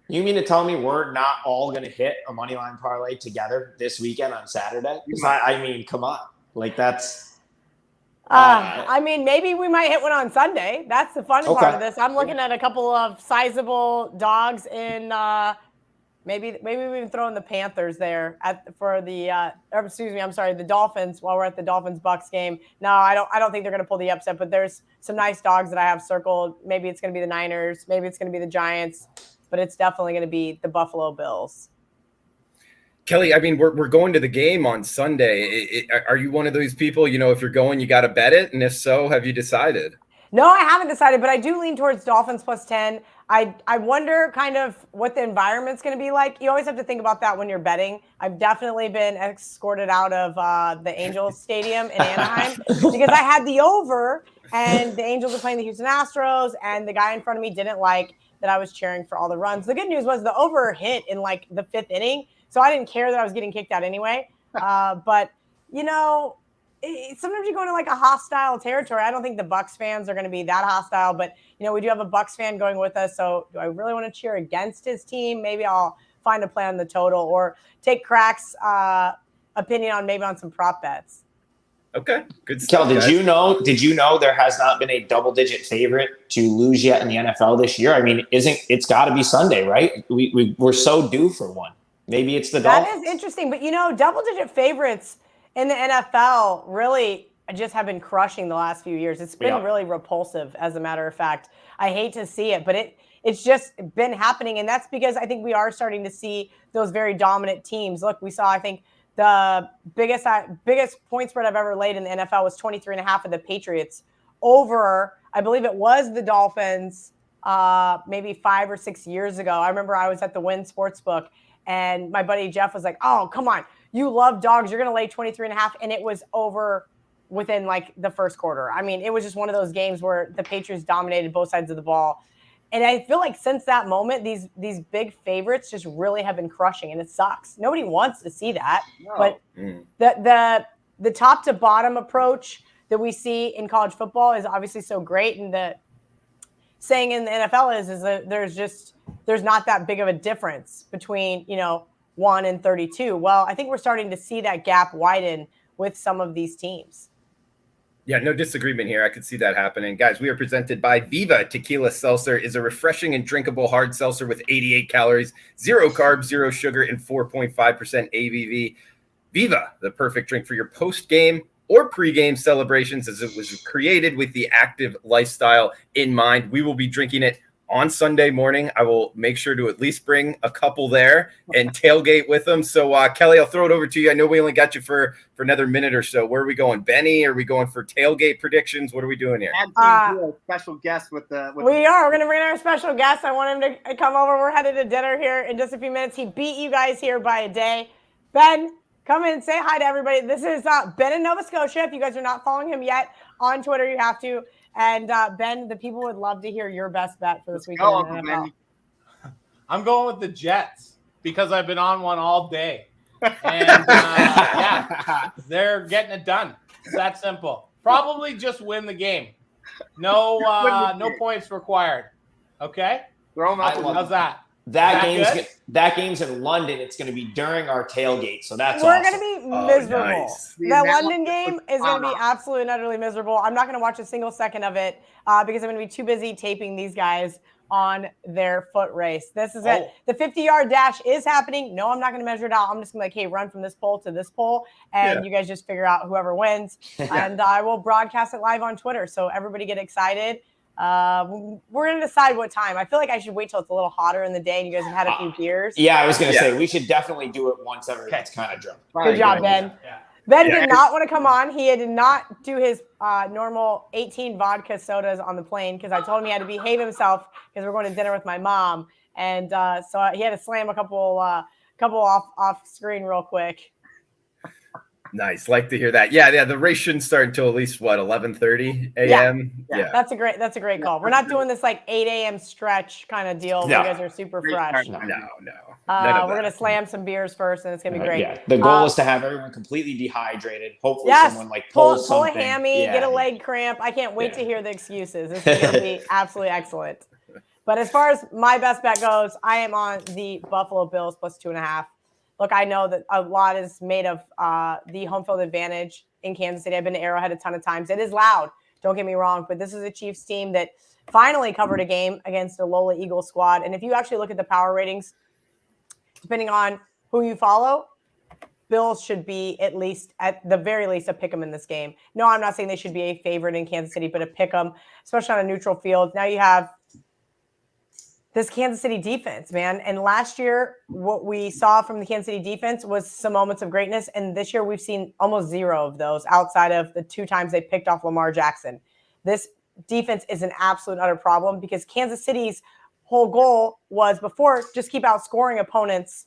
You mean to tell me we're not all going to hit a moneyline parlay together this weekend on Saturday? I mean, come on. Like, that's... I mean, maybe we might hit one on Sunday. That's the fun part of this. I'm looking at a couple of sizable dogs in... Maybe we even throw in the Panthers there the Dolphins while we're at the Dolphins-Bucks game. No, I don't think they're going to pull the upset, but there's some nice dogs that I have circled. Maybe it's going to be the Niners. Maybe it's going to be the Giants, but it's definitely going to be the Buffalo Bills. Kelly, I mean, we're going to the game on Sunday. Are you one of those people, if you're going, you got to bet it? And if so, have you decided? No, I haven't decided, but I do lean towards Dolphins plus 10. I wonder kind of what the environment's going to be like. You always have to think about that when you're betting. I've definitely been escorted out of the Angels Stadium in Anaheim because I had the over, and the Angels were playing the Houston Astros, and the guy in front of me didn't like that I was cheering for all the runs. The good news was the over hit in like the 5th inning, so I didn't care that I was getting kicked out anyway. But, sometimes you go into like a hostile territory. I don't think the Bucks fans are going to be that hostile, but we do have a Bucks fan going with us. So do I really want to cheer against his team? Maybe I'll find a play on the total or take Krack's opinion on some prop bets. Okay, good stuff. Kel, did you know there has not been a double-digit favorite to lose yet in the NFL this year? I mean, it's got to be Sunday, right? We're so due for one. Maybe it's the Dolphins. That is interesting, but double-digit favorites in the NFL really just have been crushing the last few years. It's been really repulsive, as a matter of fact. I hate to see it, but it's just been happening. And that's because I think we are starting to see those very dominant teams. Look, we saw, I think, the biggest point spread I've ever laid in the NFL was 23.5 of the Patriots over, I believe it was the Dolphins, maybe 5 or 6 years ago. I remember I was at the Wynn Sportsbook, and my buddy Jeff was like, "Oh, come on. You love dogs. You're going to lay 23.5." And it was over within like the first quarter. I mean, it was just one of those games where the Patriots dominated both sides of the ball. And I feel like since that moment, these big favorites just really have been crushing, and it sucks. Nobody wants to see that. No. But the top to bottom approach that we see in college football is obviously so great. And the saying in the NFL is that there's not that big of a difference between, 1 and 32. Well, I think we're starting to see that gap widen with some of these teams. Yeah, no disagreement here. I could see that happening. Guys, we are presented by Viva Tequila Seltzer. Is a refreshing and drinkable hard seltzer with 88 calories, 0 carbs, 0 sugar, and 4.5% ABV. Viva, the perfect drink for your post-game or pre-game celebrations, as it was created with the active lifestyle in mind. We will be drinking it on Sunday morning. I will make sure to at least bring a couple there and tailgate with them. So, Kelly, I'll throw it over to you. I know we only got you for another minute or so. Where are we going? Benny, are we going for tailgate predictions? What are we doing here? Special guest with we are. We're going to bring in our special guest. I want him to come over. We're headed to dinner here in just a few minutes. He beat you guys here by a day. Ben, come in and say hi to everybody. This is Ben in Nova Scotia. If you guys are not following him yet on Twitter, you have to. And Ben, the people would love to hear your best bet for this weekend in the NFL. I'm going with the Jets because I've been on one all day. And yeah, they're getting it done. It's that simple. Probably just win the game. No points required. Okay? Throw them out. How's that? That game's in London. It's going to be during our tailgate, so that's we're awesome. going to be miserable. Nice. That London game is going to be absolutely and utterly miserable. I'm not going to watch a single second of it because I'm going to be too busy taping these guys on their foot race. This is it. The 50-yard dash is happening. No, I'm not going to measure it out. I'm just going to hey, run from this pole to this pole, and you guys just figure out whoever wins. And I will broadcast it live on Twitter, so everybody get excited. We're going to decide what time. I feel like I should wait till it's a little hotter in the day and you guys have had a few beers. Yeah, I was going to say we should definitely do it once everyone's kind of drunk. Good job, Ben. Yeah. Ben did not want to come on. He did not do his normal 18 vodka sodas on the plane because I told him he had to behave himself because we're going to dinner with my mom. And so he had to slam a couple off screen real quick. Nice. Like to hear that. Yeah. The race shouldn't start until at least 11:30 a.m. Yeah. That's a great call. We're not doing this 8 a.m. stretch kind of deal. No. You guys are super fresh. No. We're going to slam some beers first, and it's going to be great. Yeah. The goal is to have everyone completely dehydrated. Hopefully someone pulls pull something. a hammy, get a leg cramp. I can't wait to hear the excuses. This is going to be absolutely excellent. But as far as my best bet goes, I am on the Buffalo Bills plus 2.5. Look, I know that a lot is made of the home field advantage in Kansas City. I've been to Arrowhead a ton of times. It is loud. Don't get me wrong, but this is a Chiefs team that finally covered a game against a Lola Eagles squad. And if you actually look at the power ratings, depending on who you follow, Bills should be at the very least a pick 'em in this game. No, I'm not saying they should be a favorite in Kansas City, but a pick 'em, especially on a neutral field. Now you have this Kansas City defense, man. And last year, what we saw from the Kansas City defense was some moments of greatness. And this year, we've seen almost zero of those outside of the 2 times they picked off Lamar Jackson. This defense is an absolute utter problem because Kansas City's whole goal was before just keep outscoring opponents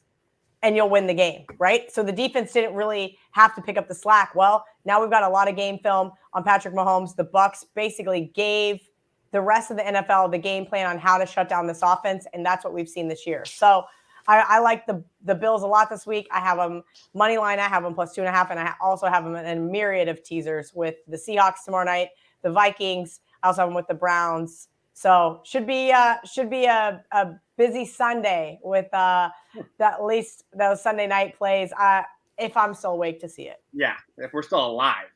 and you'll win the game, right? So the defense didn't really have to pick up the slack. Well, now we've got a lot of game film on Patrick Mahomes. The Bucs basically gave the rest of the NFL the game plan on how to shut down this offense, and that's what we've seen this year. So I like the Bills a lot this week. I have them money line. I have them plus 2.5, and I also have them in a myriad of teasers with the Seahawks tomorrow night, the Vikings. I also have them with the Browns. So should be a busy Sunday with at least those Sunday night plays. If I'm still awake to see it. Yeah, if we're still alive.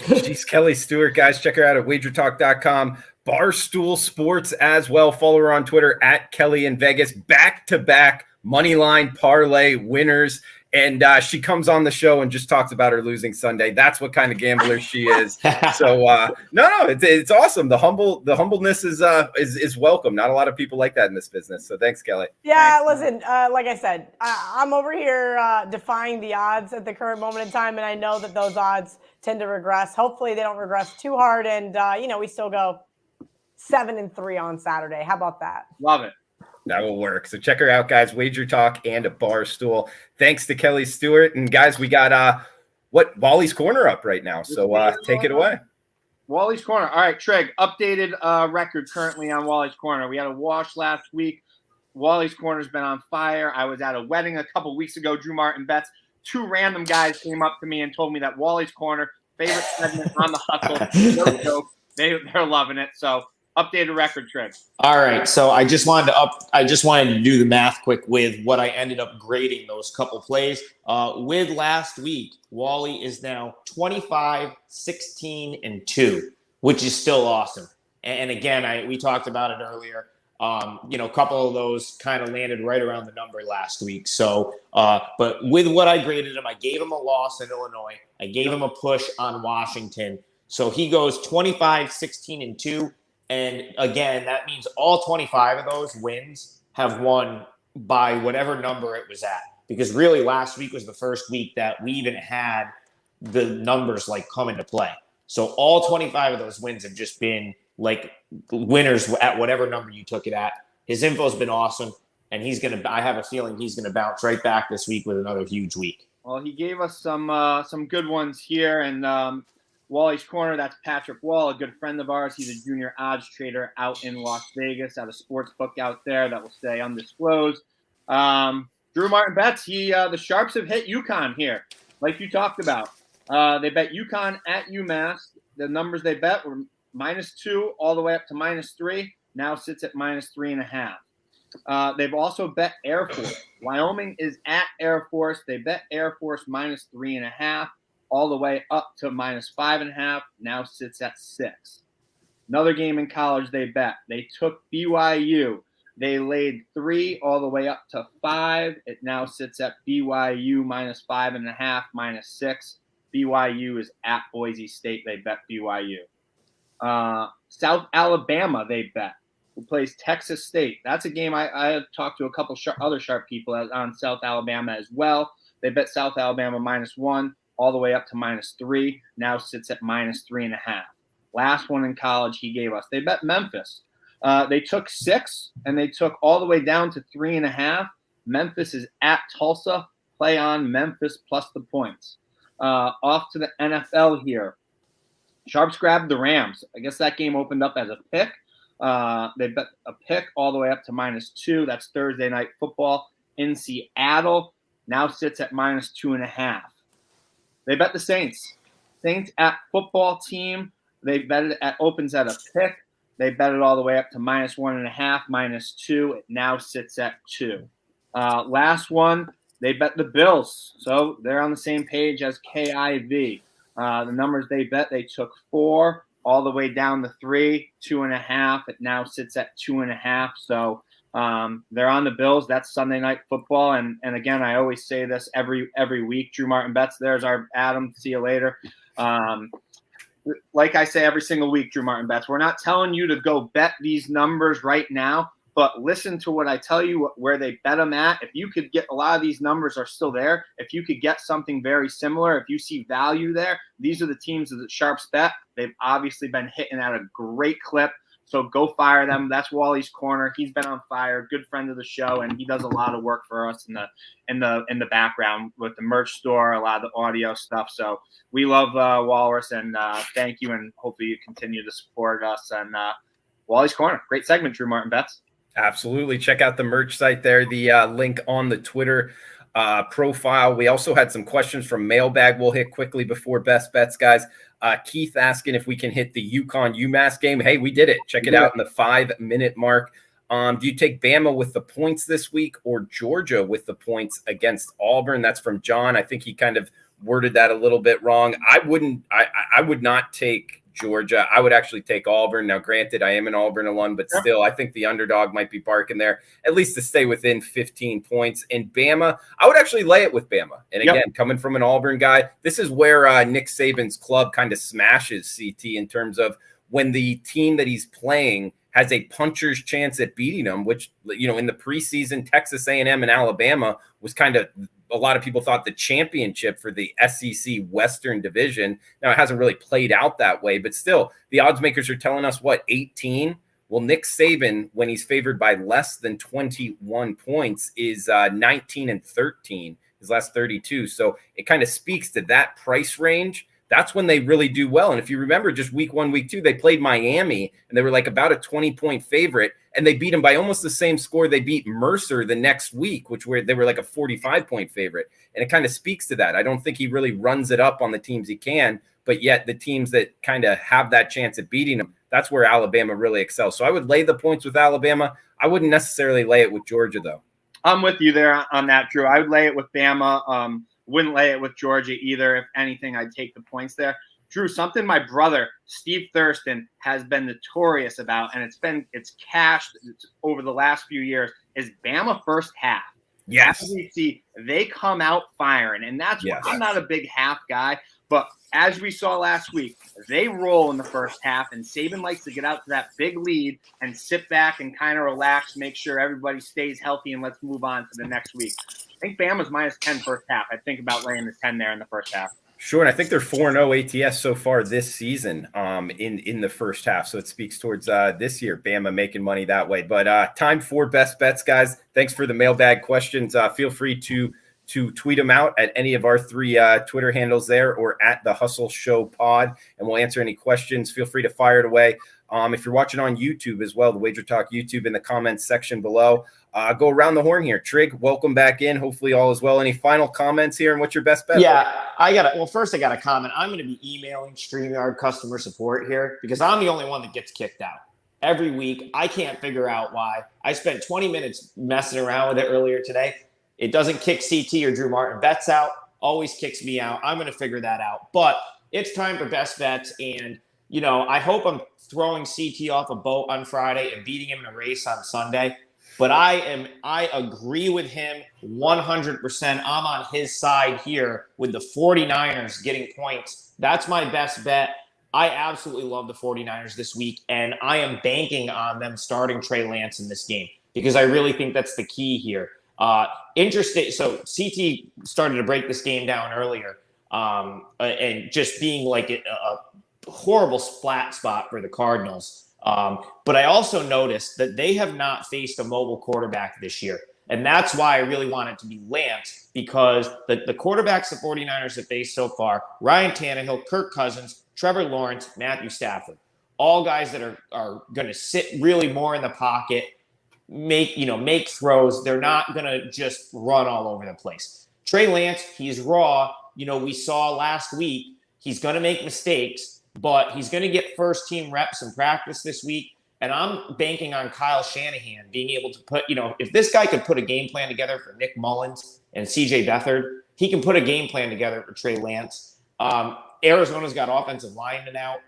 She's Kelly Stewart, guys. Check her out at WagerTalk.com. Barstool Sports as well. Follow her on Twitter at Kelly in Vegas. Back-to-back Moneyline parlay winners. And she comes on the show and just talks about her losing Sunday. That's what kind of gambler she is. So it's awesome. The humbleness is welcome. Not a lot of people like that in this business. So thanks, Kelly. Yeah, listen, like I said, I'm over here defying the odds at the current moment in time, and I know that those odds tend to regress. Hopefully they don't regress too hard, and we still go 7-3 on Saturday. How about that? Love it. That will work. So check her out, guys. Wager Talk and a Barstool. Thanks to Kelly Stewart. And guys, we got Wally's Corner up right now. So take it away. Wally's Corner. All right, Trig, updated record currently on Wally's Corner. We had a wash last week. Wally's Corner's been on fire. I was at a wedding a couple weeks ago, Drew Martin Bets. 2 random guys came up to me and told me that Wally's Corner, favorite segment on the hustle. No joke. They're loving it. So updated record, Trig. All right. So I just wanted to do the math quick with what I ended up grading those couple plays. With last week, Wally is now 25, 16, and 2, which is still awesome. And again, we talked about it earlier. A couple of those kind of landed right around the number last week. So, but with what I graded him, I gave him a loss in Illinois. I gave him a push on Washington. So he goes 25, 16, and 2. And again, that means all 25 of those wins have won by whatever number it was at. Because really last week was the first week that we even had the numbers like come into play. So all 25 of those wins have just been like winners at whatever number you took it at. His info's been awesome, and I have a feeling he's gonna bounce right back this week with another huge week. Well, he gave us some good ones here, and Wally's Corner, that's Patrick Wall, a good friend of ours. He's a junior odds trader out in Las Vegas at a sports book out there that will stay undisclosed. Drew Martin Bets, the Sharps have hit UConn here, like you talked about. They bet UConn at UMass. The numbers they bet were -2 all the way up to -3. Now sits at -3.5. They've also bet Air Force. Wyoming is at Air Force. They bet Air Force -3.5 all the way up to -5.5. Now sits at 6. Another game in college they bet. They took BYU. They laid 3 all the way up to 5. It now sits at BYU -5.5, -6. BYU is at Boise State. They bet BYU. South Alabama, they bet, who plays Texas State. That's a game I talked to a couple other sharp people on South Alabama as well. They bet South Alabama -1 all the way up to -3. Now sits at -3.5. Last one in college he gave us. They bet Memphis. They took 6 and they took all the way down to 3.5. Memphis is at Tulsa. Play on Memphis plus the points. Off to the NFL here. Sharps grabbed the Rams. I guess that game opened up as a pick. They bet a pick all the way up to -2. That's Thursday night football in Seattle. Now sits at -2.5. They bet the Saints. Saints at football team. They bet it opens at a pick. They bet it all the way up to -1.5, -2. It now sits at 2. Last one, they bet the Bills. So they're on the same page as KIV. The numbers they bet, they took 4 all the way down to 3, 2.5. It now sits at 2.5. So they're on the Bills. That's Sunday night football. And again, I always say this every week. Drew Martin Bets. There's our Adam. See you later. Like I say every single week, Drew Martin Bets. We're not telling you to go bet these numbers right now. But listen to what I tell you, where they bet them at. If you could get a lot of these numbers are still there. If you could get something very similar, if you see value there, these are the teams that Sharps bet. They've obviously been hitting at a great clip. So go fire them. That's Wally's Corner. He's been on fire. Good friend of the show, and he does a lot of work for us in the background with the merch store, a lot of the audio stuff. So we love Walrus, and thank you, and hopefully you continue to support us. And Wally's Corner, great segment, Drew Martin Bets. Absolutely. Check out the merch site there, the link on the Twitter profile. We also had some questions from Mailbag we'll hit quickly before Best Bets, guys. Keith asking if we can hit the UConn UMass game. Hey, we did it. Check it out in the 5-minute mark. Do you take Bama with the points this week or Georgia with the points against Auburn? That's from John. I think he kind of worded that a little bit wrong. I would not take Georgia. I would actually take Auburn. Now, granted, I am an Auburn alum, but still, I think the underdog might be barking there, at least to stay within 15 points. And Bama, I would actually lay it with Bama. And again, coming from an Auburn guy, this is where Nick Saban's club kind of smashes CT in terms of when the team that he's playing has a puncher's chance at beating them, which, in the preseason, Texas A&M and Alabama was kind of, a lot of people thought, the championship for the SEC Western Division. Now, it hasn't really played out that way, but still, the odds makers are telling us, 18? Well, Nick Saban, when he's favored by less than 21 points, is 19-13, his last 32. So it kind of speaks to that price range. that's when they really do well. And if you remember, just week 1, week 2, they played Miami, and they were like about a 20-point favorite, and they beat them by almost the same score they beat Mercer the next week, they were like a 45-point favorite. And it kind of speaks to that. I don't think he really runs it up on the teams he can, but yet the teams that kind of have that chance at beating them, that's where Alabama really excels. So I would lay the points with Alabama. I wouldn't necessarily lay it with Georgia, though. I'm with you there on that, Drew. I would lay it with Bama. Wouldn't lay it with Georgia either. If anything, I'd take the points there. Drew, something my brother, Steve Thurston, has been notorious about, and it's cashed over the last few years, is Bama first half. Yes. As we see, they come out firing, and that's why I'm not a big half guy, but as we saw last week, they roll in the first half, and Saban likes to get out to that big lead and sit back and kind of relax, make sure everybody stays healthy, and let's move on to the next week. I think Bama's minus 10 first half. I think about laying the 10 there in the first half. Sure, and I think they're 4-0 ATS so far this season in the first half. So it speaks towards this year, Bama making money that way. But time for best bets, guys. Thanks for the mailbag questions. Feel free to tweet them out at any of our 3 Twitter handles there, or at the Hustle Show Pod, and we'll answer any questions. Feel free to fire it away. If you're watching on YouTube as well, the WagerTalk YouTube, in the comments section below. Go around the horn here. Trig, welcome back in. Hopefully all is well. Any final comments here, and what's your best bet? Yeah, first I got to comment. I'm going to be emailing StreamYard customer support here, because I'm the only one that gets kicked out every week. I can't figure out why. I spent 20 minutes messing around with it earlier today. It doesn't kick CT or Drew Martin bets out, always kicks me out. I'm going to figure that out. But it's time for best bets, and I hope I'm throwing CT off a boat on Friday and beating him in a race on Sunday. But I agree with him 100%. I'm on his side here with the 49ers getting points. That's my best bet. I absolutely love the 49ers this week, and I am banking on them starting Trey Lance in this game, because I really think that's the key here. Interesting. So CT started to break this game down earlier, and just being like a horrible flat spot for the Cardinals. But I also noticed that they have not faced a mobile quarterback this year. And that's why I really want it to be Lance, because the quarterbacks the 49ers have faced so far, Ryan Tannehill, Kirk Cousins, Trevor Lawrence, Matthew Stafford, all guys that are going to sit really more in the pocket, make throws. They're not going to just run all over the place. Trey Lance, he's raw. We saw last week, he's going to make mistakes, but he's going to get first-team reps in practice this week. And I'm banking on Kyle Shanahan being able to put, if this guy could put a game plan together for Nick Mullins and CJ Beathard, he can put a game plan together for Trey Lance. Arizona's got offensive linemen out.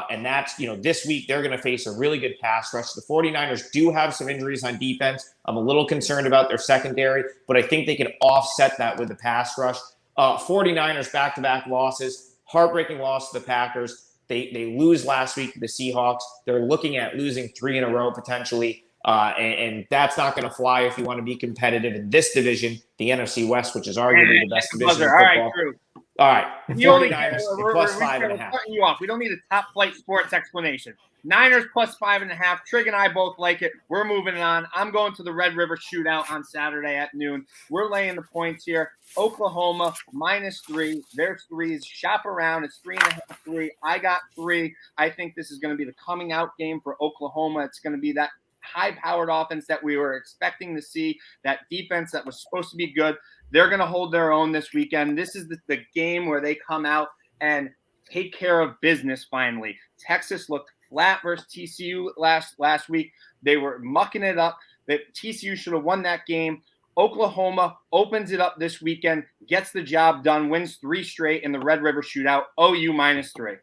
And that's, this week they're going to face a really good pass rush. The 49ers do have some injuries on defense. I'm a little concerned about their secondary, but I think they can offset that with the pass rush. 49ers back-to-back losses, heartbreaking loss to the Packers. They lose last week to the Seahawks. They're looking at losing 3 in a row potentially. And that's not going to fly if you want to be competitive in this division, the NFC West, which is arguably the best division in football. All right, Drew. All right. 49ers plus 5.5. We're cutting you off. We don't need a top flight sports explanation. Niners plus 5.5. Trig and I both like it. We're moving on. I'm going to the Red River Shootout on Saturday at noon. We're laying the points here. Oklahoma -3. There's 3s. Shop around. It's 3.5, 3. I got 3. I think this is going to be the coming out game for Oklahoma. It's going to be that high-powered offense that we were expecting to see, that defense that was supposed to be good. They're going to hold their own this weekend. This is the game where they come out and take care of business finally. Texas looked flat versus TCU last week. They were mucking it up. TCU should have won that game. Oklahoma opens it up this weekend, gets the job done, wins 3 straight in the Red River Shootout. OU -3.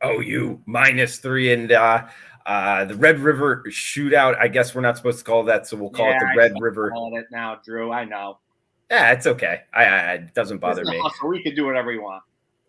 OU -3. And the Red River Shootout, I guess we're not supposed to call that, so we'll call it the Red River. Call it now, Drew. I know. Yeah, it's okay. It doesn't bother me. We can do whatever we want.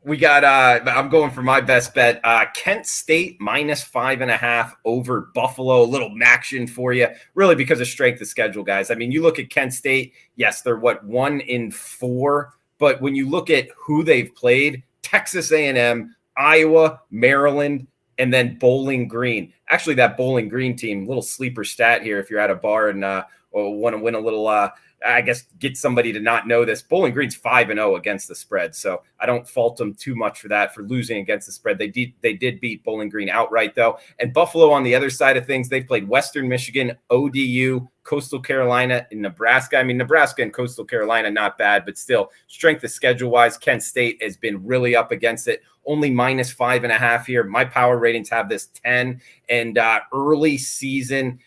We got I'm going for my best bet. Kent State -5.5 over Buffalo. A little action for you, really, because of strength of schedule, guys. I mean, you look at Kent State, yes, they're 1-4, but when you look at who they've played, Texas A&M, Iowa, Maryland, and then Bowling Green. Actually, that Bowling Green team, little sleeper stat here if you're at a bar and want to win a little I guess, get somebody to not know this. Bowling Green's 5-0 against the spread, so I don't fault them too much for that, for losing against the spread. They did beat Bowling Green outright, though. And Buffalo, on the other side of things, they played Western Michigan, ODU, Coastal Carolina, and Nebraska. I mean, Nebraska and Coastal Carolina, not bad, but still, strength of schedule-wise, Kent State has been really up against it. Only -5.5 here. My power ratings have this 10. And early season,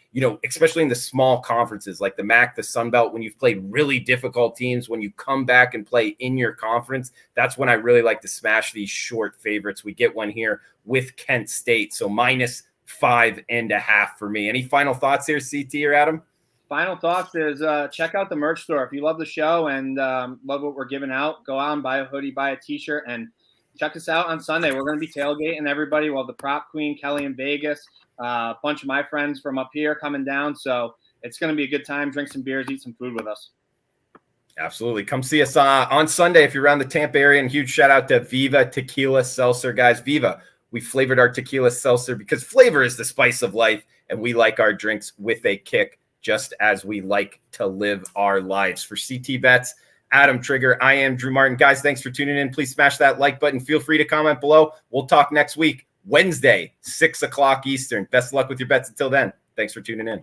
especially in the small conferences like the MAC, the Sun Belt, when you've played really difficult teams, when you come back and play in your conference, that's when I really like to smash these short favorites. We get one here with Kent State. So -5.5 for me. Any final thoughts here, CT or Adam? Final thoughts is check out the merch store. If you love the show and love what we're giving out, go out and buy a hoodie, buy a t-shirt, and check us out on Sunday. We're going to be tailgating everybody. We'll have the prop queen, Kelly, in Vegas. A bunch of my friends from up here coming down. So it's going to be a good time. Drink some beers, eat some food with us. Absolutely. Come see us on Sunday if you're around the Tampa area. And huge shout out to Viva Tequila Seltzer, guys. Viva, we flavored our tequila seltzer because flavor is the spice of life. And we like our drinks with a kick, just as we like to live our lives. For CT Bets, Adam, Trigger, I am Drew Martin. Guys, thanks for tuning in. Please smash that like button. Feel free to comment below. We'll talk next week, Wednesday, 6 o'clock Eastern. Best of luck with your bets until then. Thanks for tuning in.